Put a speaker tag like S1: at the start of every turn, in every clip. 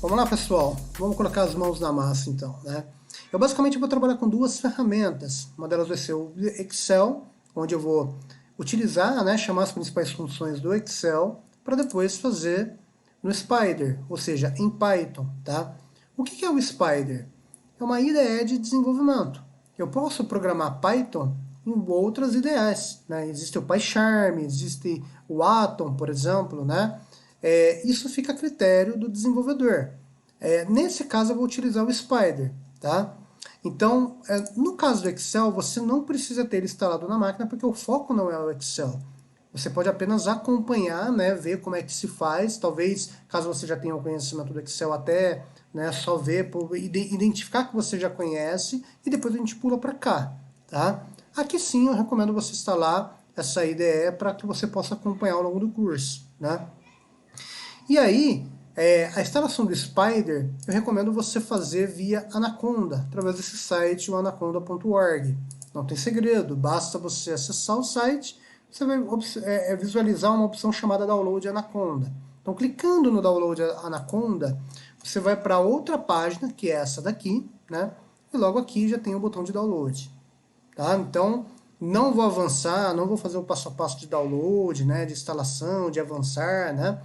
S1: Vamos lá, pessoal. Vamos colocar as mãos na massa, então, né? Eu basicamente vou trabalhar com duas ferramentas. Uma delas vai ser o Excel, onde eu vou utilizar, né, chamar as principais funções do Excel, para depois fazer no Spider, ou seja, em Python, tá? O que é o Spider? É uma IDE de desenvolvimento. Eu posso programar Python em outras IDEs, né? Existe o PyCharm, existe o Atom, por exemplo, né? Isso fica a critério do desenvolvedor. Nesse caso, eu vou utilizar o Spider, tá? Então, no caso do Excel, você não precisa ter ele instalado na máquina, porque o foco não é o Excel. Você pode apenas acompanhar, né, ver como é que se faz. Talvez, caso você já tenha o conhecimento do Excel, até, né, só ver, identificar que você já conhece, e depois a gente pula para cá, tá? Aqui sim, eu recomendo você instalar essa IDE para que você possa acompanhar ao longo do curso, né? E aí, a instalação do Spider, eu recomendo você fazer via Anaconda, através desse site, o anaconda.org. Não tem segredo, basta você acessar o site, você vai visualizar uma opção chamada Download Anaconda. Então, clicando no Download Anaconda, você vai para outra página, que é essa daqui, né? E logo aqui já tem o botão de download. Tá? Então, não vou avançar, não vou fazer o passo a passo de download, né, de instalação, de avançar, né?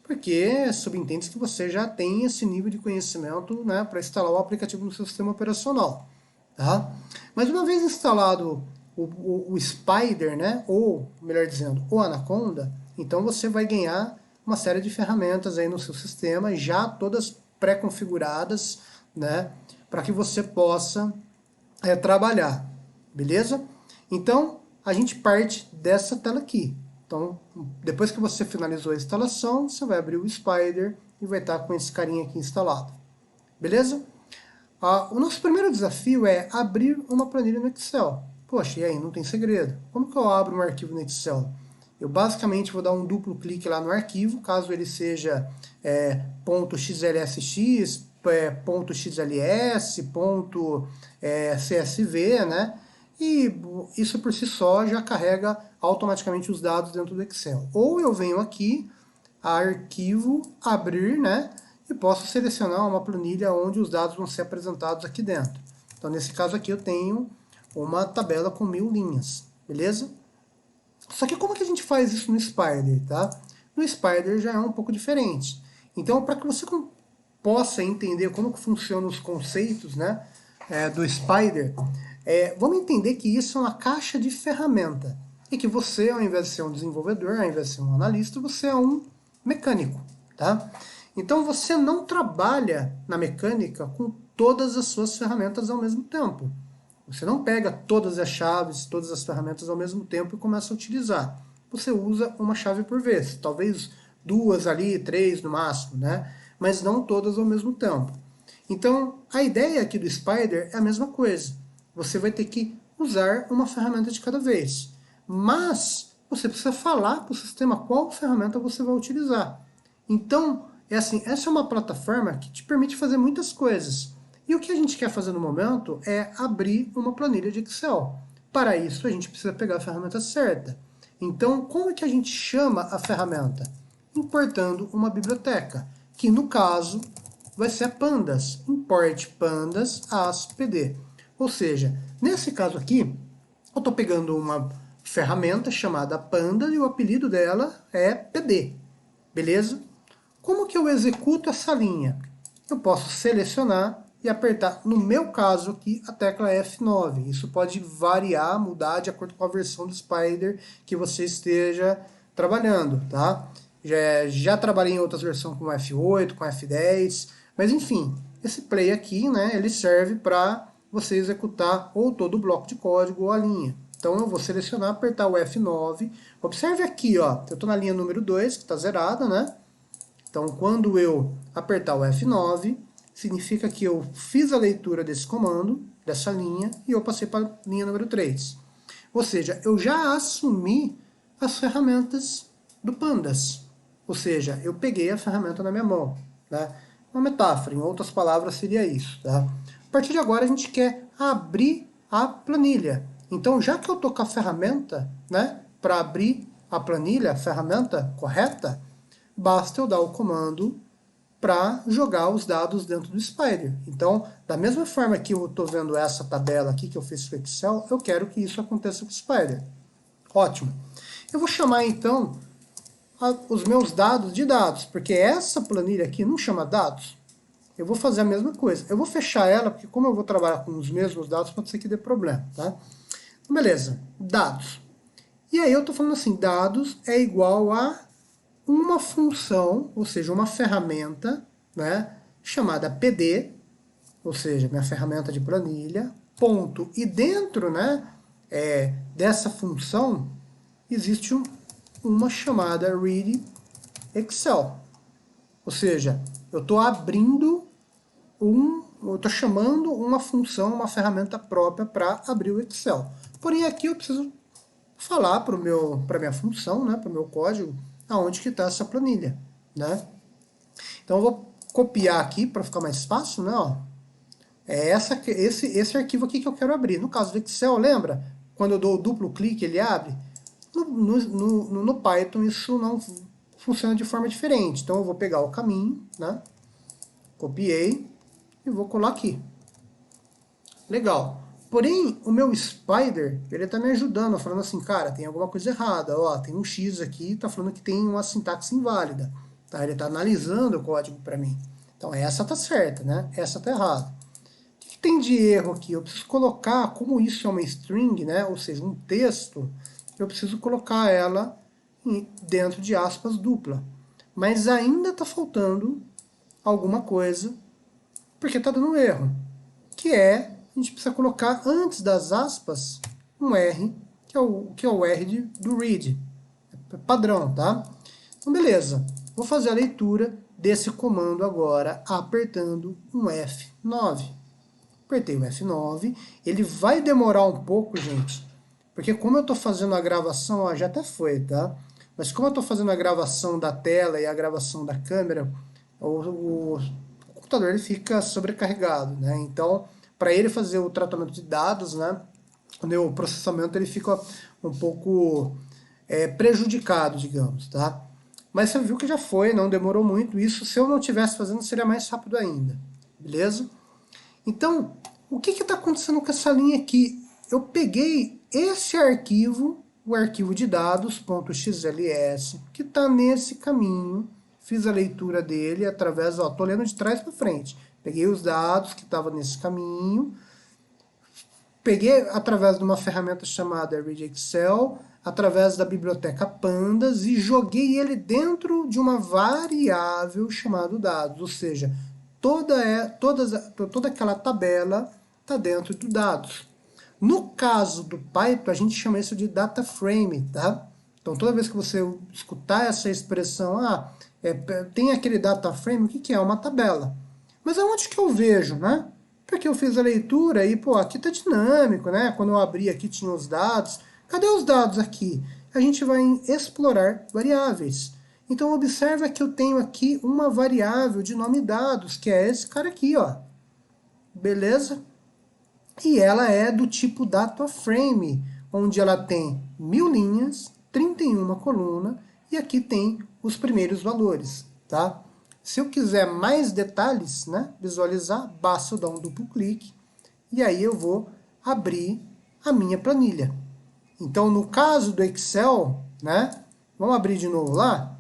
S1: Porque subentende que você já tem esse nível de conhecimento, né, para instalar o aplicativo no seu sistema operacional. Tá? Mas uma vez instalado o Spider, né, ou melhor dizendo, o Anaconda, então você vai ganhar uma série de ferramentas aí no seu sistema, já todas pré-configuradas, né, para que você possa trabalhar. Beleza? Então, a gente parte dessa tela aqui. Então, depois que você finalizou a instalação, você vai abrir o Spider e vai estar com esse carinha aqui instalado. Beleza? O nosso primeiro desafio é abrir uma planilha no Excel. Poxa, e aí, não tem segredo. Como que eu abro um arquivo no Excel? Eu basicamente vou dar um duplo clique lá no arquivo, caso ele seja .xlsx, .xls, .csv, né? E isso por si só já carrega automaticamente os dados dentro do Excel. Ou eu venho aqui, arquivo, abrir, né? E posso selecionar uma planilha onde os dados vão ser apresentados aqui dentro. Então, nesse caso aqui, eu tenho uma tabela com 1000 linhas, beleza? Só que como que a gente faz isso no Spider, tá? No Spider já é um pouco diferente. Então, para que você possa entender como que funcionam os conceitos, né, do Spider, vamos entender que isso é uma caixa de ferramenta. E que você, ao invés de ser um desenvolvedor, ao invés de ser um analista, você é um mecânico, tá? Então você não trabalha na mecânica com todas as suas ferramentas ao mesmo tempo. Você não pega todas as chaves, todas as ferramentas ao mesmo tempo e começa a utilizar. Você usa uma chave por vez, talvez 2 ali, 3 no máximo, né? Mas não todas ao mesmo tempo. Então, a ideia aqui do Spider é a mesma coisa. Você vai ter que usar uma ferramenta de cada vez. Mas você precisa falar para o sistema qual ferramenta você vai utilizar. Então, essa é uma plataforma que te permite fazer muitas coisas. E o que a gente quer fazer no momento é abrir uma planilha de Excel. Para isso, a gente precisa pegar a ferramenta certa. Então, como é que a gente chama a ferramenta? Importando uma biblioteca, que no caso vai ser a Pandas. Import Pandas as PD. Ou seja, nesse caso aqui, eu estou pegando uma ferramenta chamada Panda e o apelido dela é PD. Beleza? Como que eu executo essa linha? Eu posso selecionar e apertar, no meu caso aqui, a tecla F9. Isso pode variar, mudar de acordo com a versão do Spider que você esteja trabalhando, tá? Já trabalhei em outras versões com F8, com F10, mas enfim, esse play aqui, né, ele serve para você executar ou todo o bloco de código ou a linha. Então eu vou selecionar, apertar o F9. Observe aqui, ó, eu estou na linha número 2, que está zerada, né? Então quando eu apertar o F9, significa que eu fiz a leitura desse comando, dessa linha, e eu passei para a linha número 3. Ou seja, eu já assumi as ferramentas do Pandas. Ou seja, eu peguei a ferramenta na minha mão. Né? Uma metáfora, em outras palavras, seria isso. Tá? A partir de agora, a gente quer abrir a planilha. Então, já que eu estou com a ferramenta, né, para abrir a planilha, a ferramenta correta, basta eu dar o comando para jogar os dados dentro do Spider. Então, da mesma forma que eu estou vendo essa tabela aqui que eu fiz com o Excel, eu quero que isso aconteça com o Spider. Ótimo. Eu vou chamar então os meus dados de dados, porque essa planilha aqui não chama dados. Eu vou fazer a mesma coisa. Eu vou fechar ela, porque como eu vou trabalhar com os mesmos dados, pode ser que dê problema, tá? Beleza, dados. E aí eu estou falando assim, dados é igual a uma função, ou seja, uma ferramenta, né, chamada PD, ou seja, minha ferramenta de planilha, ponto. E dentro, né, dessa função existe uma chamada read Excel. Ou seja, eu estou abrindo eu estou chamando uma função, uma ferramenta própria para abrir o Excel. Porém, aqui eu preciso falar para minha função, né, para o meu código, aonde que está essa planilha, né? Então eu vou copiar aqui para ficar mais fácil, né? Ó. É esse arquivo aqui que eu quero abrir. No caso do Excel, lembra? Quando eu dou o duplo clique, ele abre. No Python isso não funciona de forma diferente. Então eu vou pegar o caminho, né? Copiei e vou colar aqui. Legal. Porém, o meu Spider, ele está me ajudando, falando assim, cara, tem alguma coisa errada, ó, tem um X aqui, está falando que tem uma sintaxe inválida. Tá? Ele está analisando o código para mim. Então essa está certa, né? Essa está errada. O que tem de erro aqui? Eu preciso colocar, como isso é uma string, né? Ou seja, um texto, eu preciso colocar ela dentro de aspas dupla. Mas ainda está faltando alguma coisa, porque está dando um erro, que é a gente precisa colocar antes das aspas um R, que é o R do read. É padrão, tá? Então, beleza. Vou fazer a leitura desse comando agora, apertando um F9. Apertei o F9. Ele vai demorar um pouco, gente, porque como eu estou fazendo a gravação, ó, já até foi, tá? Mas como eu estou fazendo a gravação da tela e a gravação da câmera, o computador ele fica sobrecarregado, né? Então, para ele fazer o tratamento de dados, né, o processamento ele fica um pouco prejudicado, digamos, tá? Mas você viu que já foi, não demorou muito. Isso, se eu não estivesse fazendo, seria mais rápido ainda, beleza? Então, o que está acontecendo com essa linha aqui? Eu peguei esse arquivo, o arquivo de dados.xls, que está nesse caminho, fiz a leitura dele através, estou lendo de trás para frente. Peguei os dados que estavam nesse caminho, peguei através de uma ferramenta chamada Read Excel, através da biblioteca Pandas, e joguei ele dentro de uma variável chamada dados, ou seja, toda aquela tabela está dentro do dados. No caso do Python, a gente chama isso de data frame, tá? Então, toda vez que você escutar essa expressão, tem aquele data frame, o que é? Uma tabela. Mas aonde que eu vejo, né? Porque eu fiz a leitura e, pô, aqui tá dinâmico, né? Quando eu abri aqui tinha os dados. Cadê os dados aqui? A gente vai em explorar variáveis. Então, observa que eu tenho aqui uma variável de nome dados, que é esse cara aqui, ó. Beleza? E ela é do tipo data frame, onde ela tem 1000 linhas, 31 colunas, e aqui tem os primeiros valores, tá? Se eu quiser mais detalhes, né, visualizar, basta eu dar um duplo clique e aí eu vou abrir a minha planilha. Então, no caso do Excel, né, vamos abrir de novo lá,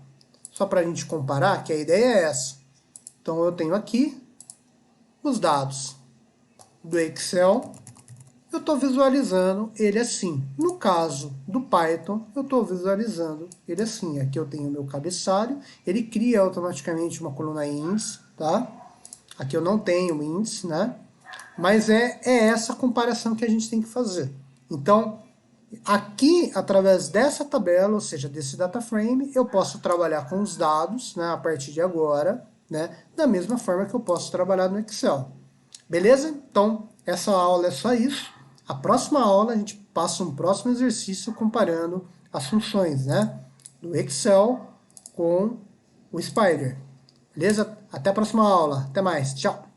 S1: só para a gente comparar, que a ideia é essa. Então, eu tenho aqui os dados do Excel, eu estou visualizando ele assim. No caso do Python, eu estou visualizando ele assim. Aqui eu tenho o meu cabeçalho, ele cria automaticamente uma coluna índice, tá? Aqui eu não tenho índice, né? Mas é essa comparação que a gente tem que fazer. Então, aqui, através dessa tabela, ou seja, desse data frame, eu posso trabalhar com os dados, né, a partir de agora, né, da mesma forma que eu posso trabalhar no Excel. Beleza? Então, essa aula é só isso. A próxima aula a gente passa um próximo exercício comparando as funções, né, do Excel com o Spider. Beleza? Até a próxima aula. Até mais. Tchau.